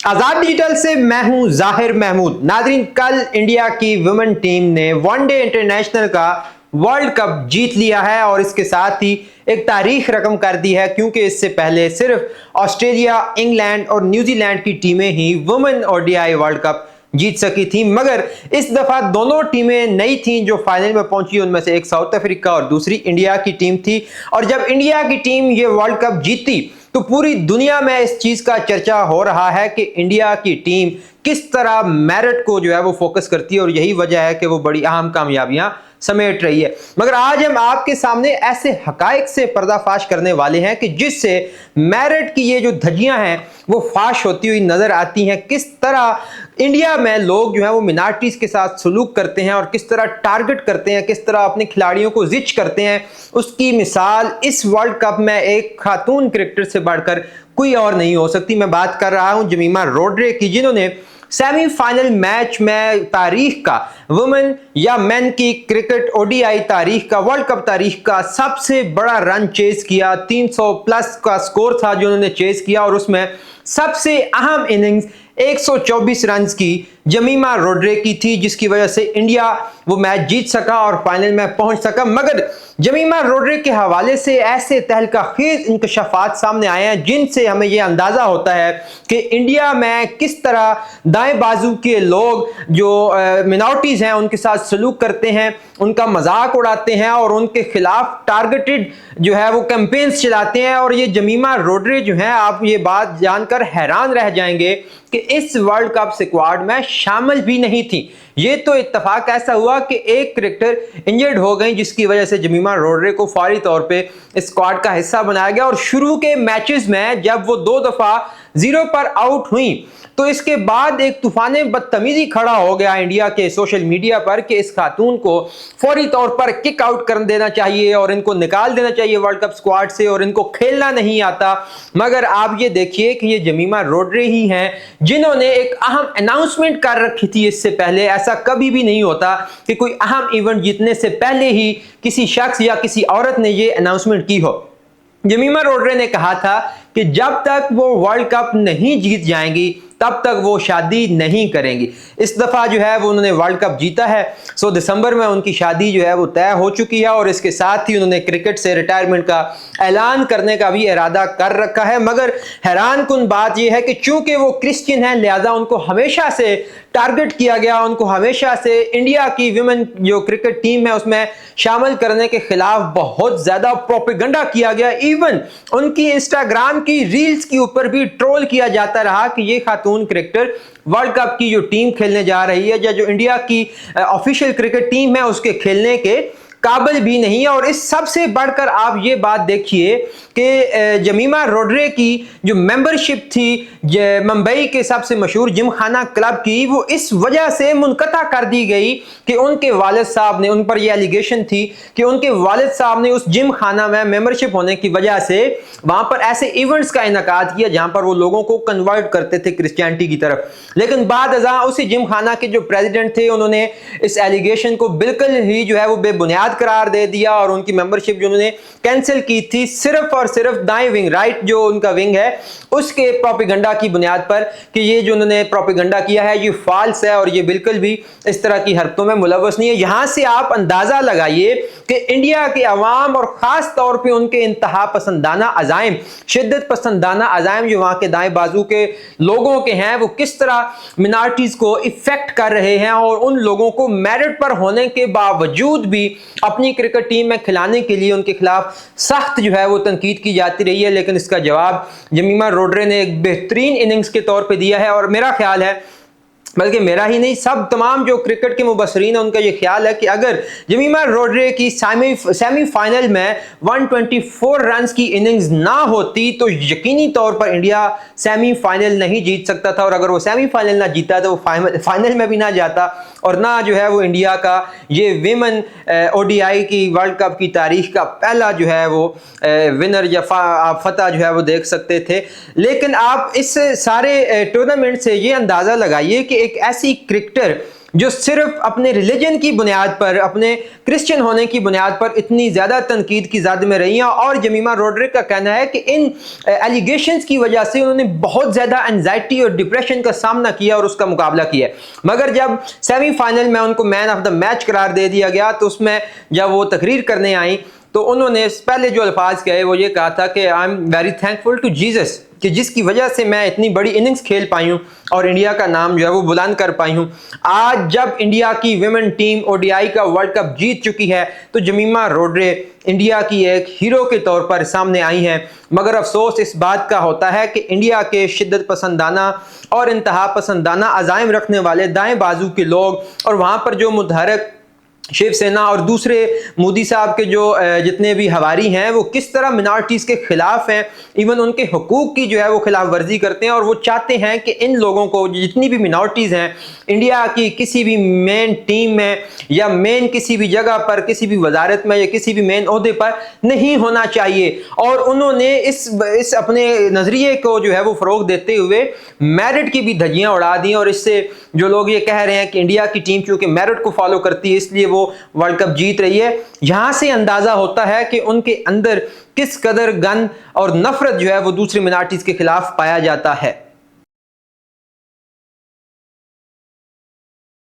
आजाद digital से मैं हूं जाहिर महमूद। नाजरीन, कल इंडिया की वुमेन टीम ने वनडे इंटरनेशनल का वर्ल्ड कप जीत लिया है और इसके साथ ही एक तारीख रकम कर दी है, क्योंकि इससे पहले सिर्फ ऑस्ट्रेलिया, इंग्लैंड और न्यूजीलैंड की टीमें ही वुमेन ओडीआई वर्ल्ड कप जीत सकी थी। मगर इस दफा दोनों टीमें नई थीं जो फाइनल में पहुंची। उनमें से एक साउथ अफ्रीका और दूसरी इंडिया की टीम थी। और जब इंडिया की टीम ये वर्ल्ड कप जीती तो पूरी दुनिया में इस चीज का चर्चा हो रहा है कि इंडिया की टीम किस तरह मेरिट को जो है वो फोकस करती है और यही वजह है कि वो बड़ी अहम कामयाबियां समेट रही है। मगर आज हम आपके सामने ऐसे हकाइक से पर्दाफाश करने वाले हैं कि जिससे मेरिट की ये जो धज्जियां हैं वो फाश होती हुई नजर आती हैं। किस तरह इंडिया में लोग जो है वो मिनार्टीज के साथ सलूक करते हैं और किस तरह टारगेट करते हैं, किस तरह अपने खिलाड़ियों को जिच करते हैं, उसकी मिसाल इस वर्ल्ड कप में एक खातून क्रिकेटर से बढ़कर कोई और नहीं हो सकती। मैं बात कर रहा हूं जमीमा रोड्रे की, जिन्होंने सेमीफाइनल मैच में तारीख का वुमेन या मेन की क्रिकेट ओडीआई तारीख का, वर्ल्ड कप तारीख का सबसे बड़ा रन चेस किया। 300 प्लस का स्कोर था जो उन्होंने चेस किया और उसमें सबसे अहम इनिंग्स 124 रन की जमीमा रोड्रे की थी, जिसकी वजह से इंडिया वो मैच जीत सका और फाइनल में पहुंच सका। मगर जमीमा रोड्रे के हवाले से ऐसे तहलकाखेज इंकशाफात सामने आए हैं जिनसे हमें यह अंदाजा होता है कि इंडिया में किस तरह दाएं बाजू के लोग जो मिनॉरिटीज हैं उनके साथ सलूक करते हैं, उनका मजाक उड़ाते हैं और उनके खिलाफ टारगेटेड जो है वो कैंपेन्स चलाते हैं। और ये जमीमा रोड्रे जो है, आप ये बात जानकर हैरान रह जाएंगे कि इस वर्ल्ड कप स्क्वाड में शामिल भी नहीं थी। ये तो इत्तेफाक ऐसा हुआ कि एक क्रिकेटर इंजर्ड हो गई, जिसकी वजह से जमीमा रोड्रे को फौरी तौर पे स्क्वाड का हिस्सा बनाया गया। और शुरू के मैचेस में जब वो 2 दफा 0 पर आउट हुई तो इसके बाद एक तूफान बदतमीजी खड़ा हो गया इंडिया के सोशल मीडिया पर कि इस खातून को फौरी तौर पर किक आउट कर देना चाहिए और इनको निकाल देना चाहिए वर्ल्ड कप स्क्वाड से और इनको खेलना नहीं आता। मगर आप ये देखिए कि ये जमीमा रोड्रे ही हैं जिन्होंने एक अहम अनाउंसमेंट कर रखी थी इससे पहले। ऐसा कभी भी नहीं होता कि कोई अहम इवेंट जीतने से पहले ही किसी शख्स या किसी औरत ने ये अनाउंसमेंट की हो। जमीमा रोड्रे ने कहा था कि जब तक वो वर्ल्ड कप नहीं जीत जाएंगी तब तक वो शादी नहीं करेंगी। इस दफा जो है वो उन्होंने वर्ल्ड कप जीता है, सो दिसंबर में उनकी शादी जो है वो तय हो चुकी है और इसके साथ ही उन्होंने क्रिकेट से रिटायरमेंट का ऐलान करने का भी इरादा कर रखा है। मगर हैरान कुन बात यह है कि चूंकि वो क्रिश्चियन हैं, लिहाजा उनको हमेशा से टारगेट किया गया, उनको हमेशा से इंडिया की विमेन जो क्रिकेट टीम है उसमें शामिल करने के खिलाफ बहुत ज्यादा प्रोपेगेंडा किया गया। इवन उनकी इंस्टाग्राम की रील्स के ऊपर भी ट्रोल किया जाता रहा कि ये खातून क्रिकेटर वर्ल्ड कप की जो टीम खेलने जा रही है या जो इंडिया की ऑफिशियल क्रिकेट टीम है उसके खेलने के काबिल भी नहीं है। और इस सबसे बढ़कर आप ये बात देखिए कि जमीमा रोड्रे की जो मेंबरशिप थी मुंबई के सबसे मशहूर जिम खाना क्लब की, वो इस वजह से मुनक़ता कर दी गई कि उनके वालिद साहब ने, उन पर यह एलिगेशन थी कि उनके वालिद साहब ने उस जिम खाना में मेंबरशिप होने की वजह से वहां पर ऐसे इवेंट्स का इनकाद किया जहां पर वो लोगों को कन्वर्ट करते थे क्रिश्चियनिटी की तरफ। लेकिन बाद अज़ां उसी जिम खाना के जो प्रेसिडेंट थे उन्होंने इस एलिगेशन को बिल्कुल ही जो है वो बेबुनियाद करार दे दिया और उनकी मेंबरशिप जो उन्होंने कैंसिल की थी सिर्फ और सिर्फ दाएं विंग, राइट जो उनका विंग है उसके प्रोपेगेंडा की बुनियाद पर कि ये जो उन्होंने प्रोपेगेंडा किया है ये फाल्स है और ये बिल्कुल भी इस तरह की हरकतों में मुलव्वस नहीं है। यहां से आप अंदाजा लगाइए कि इंडिया के अवाम और खास तौर पे उनके इंतहा पसंदाना अजाइम, शिद्दत पसंदाना अजाइम जो वहां के दाएं बाजू के लोगों के हैं, वो किस तरह मिनॉरिटीज को इफेक्ट कर रहे हैं और उन लोगों को मेरिट पर होने के बावजूद भी अपनी क्रिकेट टीम में खिलाने के लिए उनके खिलाफ सख्त जो है वो तनकीद की जाती रही है। लेकिन इसका जवाब जमीमा रोड्रे ने एक बेहतरीन इनिंग्स के तौर पे दिया है और मेरा ख्याल है, बल्कि मेरा ही नहीं सब तमाम जो क्रिकेट के मुबसरीन हैं उनका ये ख्याल है कि अगर जमीमा रोड्रे की सेमीफाइनल में 124 रन्स की इनिंग्स ना होती तो यकीनी तौर पर इंडिया सेमीफाइनल नहीं जीत सकता था। और अगर वो सेमीफाइनल ना जीता तो वो फाइनल में भी ना जाता और ना जो है वो इंडिया का ये विमेन ओडीआई की वर्ल्ड कप की तारीख का पहला जो है वो विनर या फतह जो है वो देख सकते थे। लेकिन आप इस सारे टूर्नामेंट से ये अंदाज़ा लगाइए कि एक ऐसी क्रिकेटर जो सिर्फ अपने रिलीजन की बुनियाद पर, अपने क्रिश्चियन होने की बुनियाद पर इतनी ज़्यादा तनकीद की ज़द में रही हैं। और जमीमा रोड्रिक का कहना है कि इन एलिगेशंस की वजह से उन्होंने बहुत ज़्यादा एंजाइटी और डिप्रेशन का सामना किया और उसका मुकाबला किया। मगर जब सेमीफाइनल में उनको मैन ऑफ द मैच करार दे दिया गया तो उसमें जब वो तकरीर करने आई तो उन्होंने पहले जो अल्फाज कहे वो ये कहा था कि I am very thankful to Jesus, कि जिसकी वजह से मैं इतनी बड़ी इनिंग्स खेल पाई हूँ और इंडिया का नाम जो है वो बुलंद कर पाई हूँ। आज जब इंडिया की विमेन टीम ओडीआई का वर्ल्ड कप जीत चुकी है तो जमीमा रोड्रिक इंडिया की एक हीरो के तौर पर सामने आई हैं। मगर अफसोस इस बात का होता है कि इंडिया के शिद्दत पसंदाना और इंतहा पसंदाना अज़ाइम रखने वाले दाएं बाजू के लोग और वहाँ पर जो मुतहरक शिवसेना और दूसरे मोदी साहब के जो जितने भी हवारी हैं वो किस तरह मिनॉरिटीज़ के खिलाफ हैं, इवन उनके हुकूक की जो है वो खिलाफ वर्जी करते हैं। और वो चाहते हैं कि इन लोगों को, जितनी भी मिनॉरिटीज़ हैं, इंडिया की किसी भी मेन टीम में या मेन किसी भी जगह पर, किसी भी वजारत में या किसी भी मेन ओहदे पर नहीं होना चाहिए। और उन्होंने इस अपने नज़रिए को जो है वो फ़रोग देते हुए मेरिट की भी धज्जियाँ उड़ा दी। और इससे जो लोग ये कह रहे हैं कि इंडिया की टीम चूँकि मेरिट को फॉलो करती है इसलिए वो वर्ल्ड कप जीत रही है, यहां से अंदाजा होता है कि उनके अंदर किस कदर गन और नफरत जो है वो दूसरी मिनॉरिटीज के खिलाफ पाया जाता है।